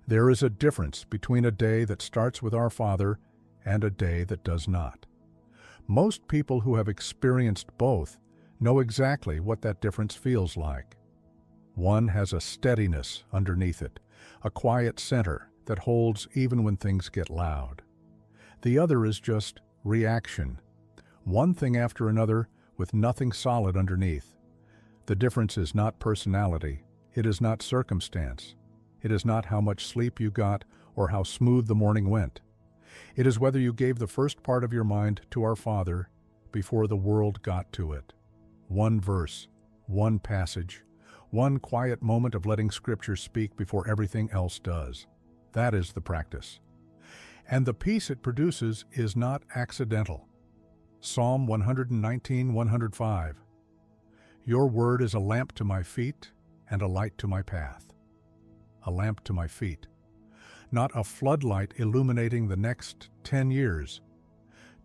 There is a difference between a day that starts with our Father and a day that does not. Most people who have experienced both know exactly what that difference feels like. One has a steadiness underneath it, a quiet center that holds even when things get loud. The other is just reaction, one thing after another with nothing solid underneath. The difference is not personality, it is not circumstance, it is not how much sleep you got or how smooth the morning went. It is whether you gave the first part of your mind to our Father before the world got to it. One verse, one passage, one quiet moment of letting Scripture speak before everything else does. That is the practice. And the peace it produces is not accidental. Psalm 119:105. Your word is a lamp to my feet and a light to my path. A lamp to my feet. Not a floodlight illuminating the next 10 years.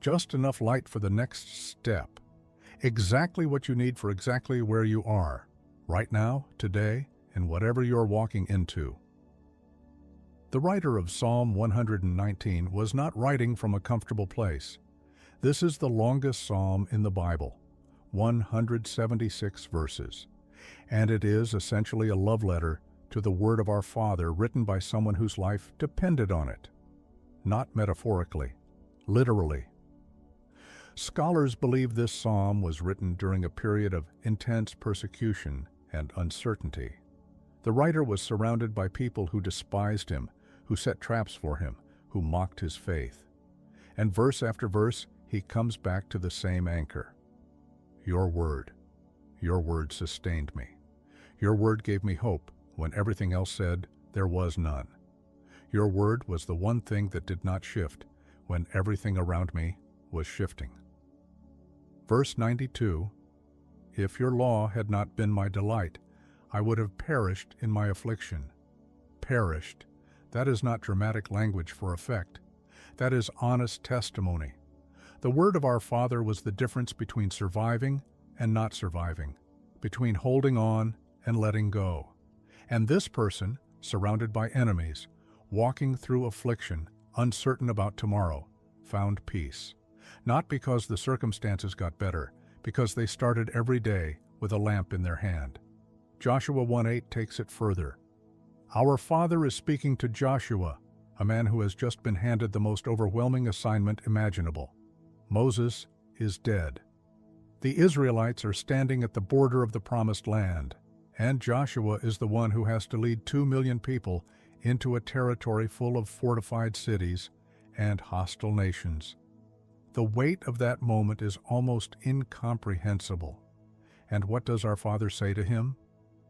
Just enough light for the next step. Exactly what you need for exactly where you are, right now, today, and whatever you're walking into. The writer of Psalm 119 was not writing from a comfortable place. This is the longest psalm in the Bible, 176 verses, and it is essentially a love letter to the word of our Father written by someone whose life depended on it. Not metaphorically, literally. Scholars believe this psalm was written during a period of intense persecution and uncertainty. The writer was surrounded by people who despised him, who set traps for him, who mocked his faith. And verse after verse, he comes back to the same anchor. Your word sustained me. Your word gave me hope when everything else said there was none. Your word was the one thing that did not shift when everything around me was shifting. Verse 92, if your law had not been my delight, I would have perished in my affliction. Perished. That is not dramatic language for effect. That is honest testimony. The word of our Father was the difference between surviving and not surviving, between holding on and letting go. And this person, surrounded by enemies, walking through affliction, uncertain about tomorrow, found peace. Not because the circumstances got better, because they started every day with a lamp in their hand. Joshua 1:8 takes it further. Our Father is speaking to Joshua, a man who has just been handed the most overwhelming assignment imaginable. Moses is dead. The Israelites are standing at the border of the Promised Land, and Joshua is the one who has to lead 2 million people into a territory full of fortified cities and hostile nations. The weight of that moment is almost incomprehensible. And what does our Father say to him?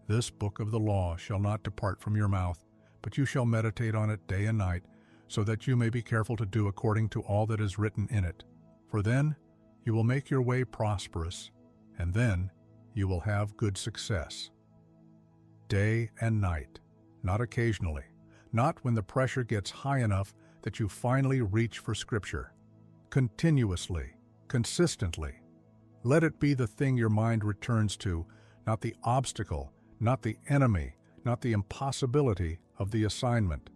This book of the law shall not depart from your mouth, but you shall meditate on it day and night, so that you may be careful to do according to all that is written in it. For then you will make your way prosperous, and then you will have good success. Day and night, not occasionally, not when the pressure gets high enough that you finally reach for Scripture. Continuously, consistently. Let it be the thing your mind returns to, not the obstacle, not the enemy, not the impossibility of the assignment.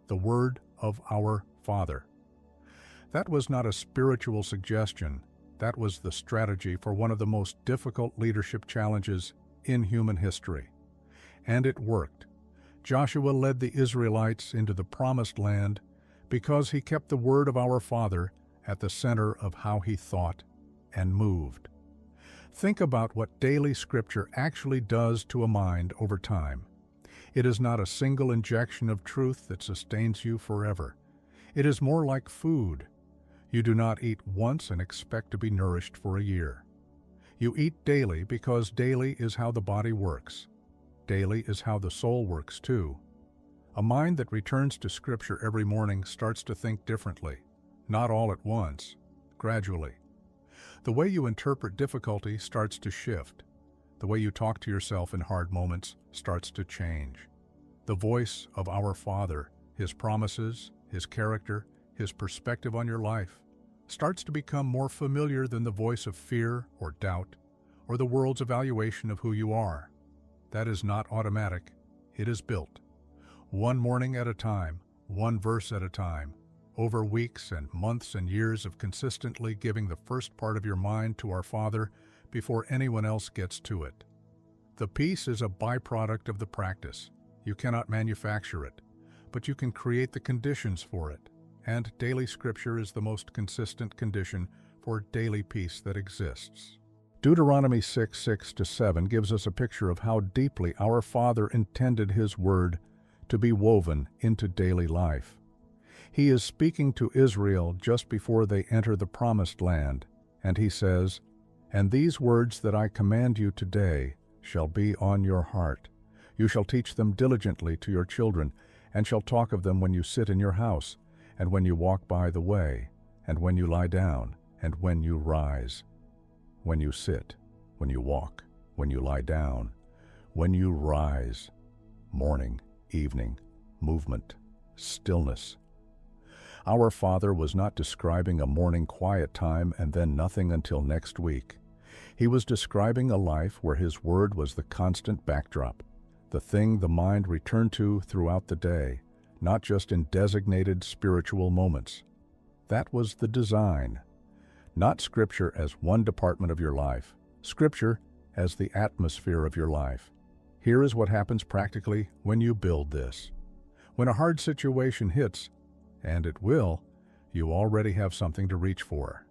The word of our Father. That was not a spiritual suggestion. That was the strategy for one of the most difficult leadership challenges in human history. And it worked. Joshua led the Israelites into the Promised Land because he kept the word of our Father at the center of how he thought and moved. Think about what daily Scripture actually does to a mind over time. It is not a single injection of truth that sustains you forever. It is more like food. You do not eat once and expect to be nourished for a year. You eat daily because daily is how the body works. Daily is how the soul works too. A mind that returns to Scripture every morning starts to think differently. Not all at once, gradually. The way you interpret difficulty starts to shift. The way you talk to yourself in hard moments starts to change. The voice of our Father, His promises, His character, His perspective on your life, starts to become more familiar than the voice of fear or doubt, or the world's evaluation of who you are. That is not automatic. It is built. one morning at a time, one verse at a time, over weeks and months and years of consistently giving the first part of your mind to our Father before anyone else gets to it. The peace is a byproduct of the practice. You cannot manufacture it, but you can create the conditions for it, and daily Scripture is the most consistent condition for daily peace that exists. Deuteronomy 6:6-7 gives us a picture of how deeply our Father intended His Word to be woven into daily life. He is speaking to Israel just before they enter the Promised Land, and He says, "And these words that I command you today shall be on your heart. You shall teach them diligently to your children, and shall talk of them when you sit in your house, and when you walk by the way, and when you lie down, and when you rise." When you sit, when you walk, when you lie down, when you rise. Morning, evening, movement, stillness. Our Father was not describing a morning quiet time and then nothing until next week. He was describing a life where His Word was the constant backdrop, the thing the mind returned to throughout the day, not just in designated spiritual moments. That was the design. Not Scripture as one department of your life, Scripture as the atmosphere of your life. Here is what happens practically when you build this. When a hard situation hits, and it will, you already have something to reach for.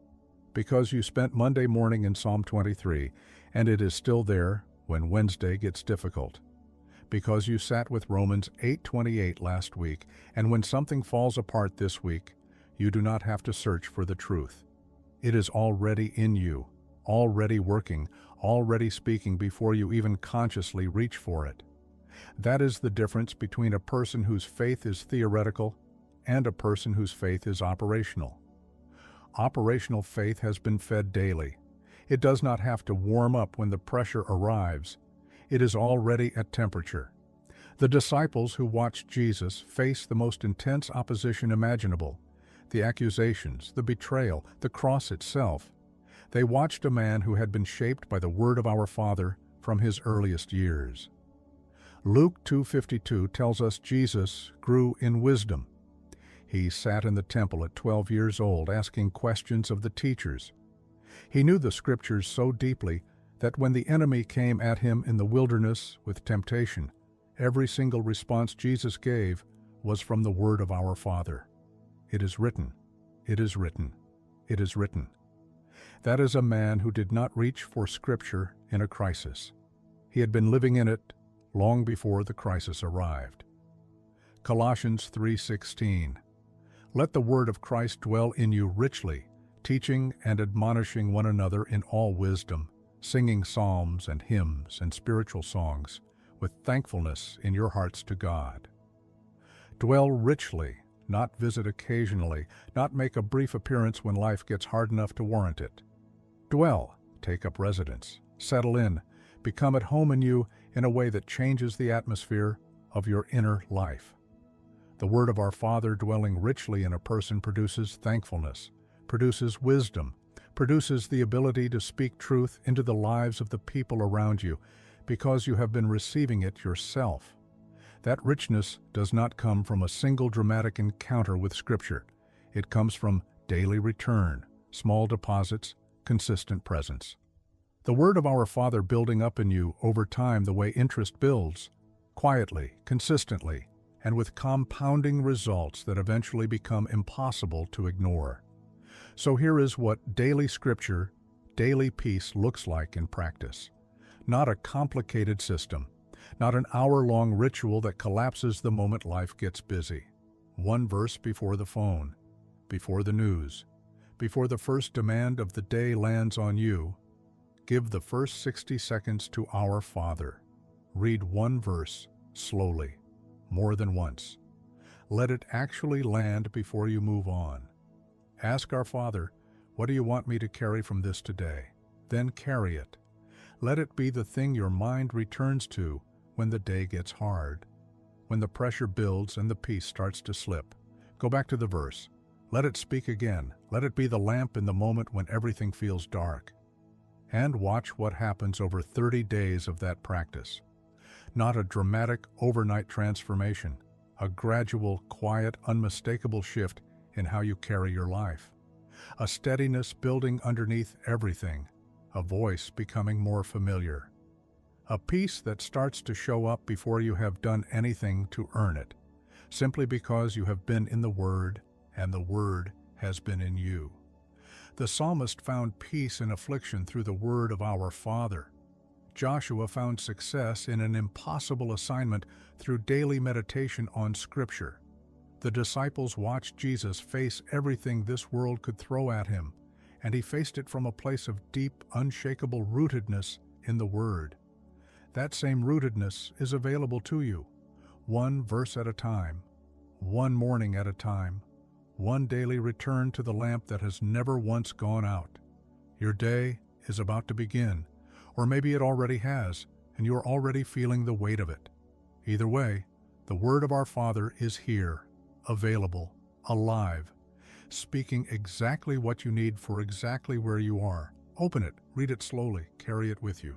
Because you spent Monday morning in Psalm 23, and it is still there when Wednesday gets difficult. Because you sat with Romans 8:28 last week, and when something falls apart this week, you do not have to search for the truth. It is already in you, already working, already speaking before you even consciously reach for it. That is the difference between a person whose faith is theoretical and a person whose faith is operational. Operational faith has been fed daily. It does not have to warm up when the pressure arrives. It is already at temperature. The disciples who watched Jesus face the most intense opposition imaginable. The accusations, the betrayal, the cross itself. They watched a man who had been shaped by the Word of our Father from his earliest years. Luke 2:52 tells us Jesus grew in wisdom. He sat in the temple at 12 years old asking questions of the teachers. He knew the Scriptures so deeply that when the enemy came at him in the wilderness with temptation, every single response Jesus gave was from the Word of our Father. It is written, it is written, it is written. That is a man who did not reach for Scripture in a crisis. He had been living in it long before the crisis arrived. Colossians 3:16. Let the word of Christ dwell in you richly, teaching and admonishing one another in all wisdom, singing psalms and hymns and spiritual songs, with thankfulness in your hearts to God. Dwell richly, not visit occasionally, not make a brief appearance when life gets hard enough to warrant it. Dwell, take up residence, settle in, become at home in you in a way that changes the atmosphere of your inner life. The Word of our Father dwelling richly in a person produces thankfulness, produces wisdom, produces the ability to speak truth into the lives of the people around you because you have been receiving it yourself. That richness does not come from a single dramatic encounter with Scripture. It comes from daily return, small deposits, consistent presence. The Word of our Father building up in you over time the way interest builds, quietly, consistently, and with compounding results that eventually become impossible to ignore. So here is what daily Scripture, daily peace looks like in practice. Not a complicated system, not an hour-long ritual that collapses the moment life gets busy. One verse before the phone, before the news, before the first demand of the day lands on you. Give the first 60 seconds to our Father. Read one verse, slowly, more than once. Let it actually land before you move on. Ask our Father, what do you want me to carry from this today? Then carry it. Let it be the thing your mind returns to when the day gets hard. When the pressure builds and the peace starts to slip, go back to the verse. Let it speak again. Let it be the lamp in the moment when everything feels dark. And watch what happens over 30 days of that practice. Not a dramatic overnight transformation, A gradual, quiet, unmistakable shift in how you carry your life. A steadiness building underneath everything. A voice becoming more familiar. A peace that starts to show up before you have done anything to earn it, simply because you have been in the Word and the Word has been in you. The psalmist found peace in affliction through the word of our Father. Joshua found success in an impossible assignment through daily meditation on Scripture. The disciples watched Jesus face everything this world could throw at him, and he faced it from a place of deep, unshakable rootedness in the Word. That same rootedness is available to you, one verse at a time, one morning at a time, one daily return to the lamp that has never once gone out. Your day is about to begin, or maybe it already has, and you are already feeling the weight of it. Either way, the Word of our Father is here, available, alive, speaking exactly what you need for exactly where you are. Open it, read it slowly, carry it with you.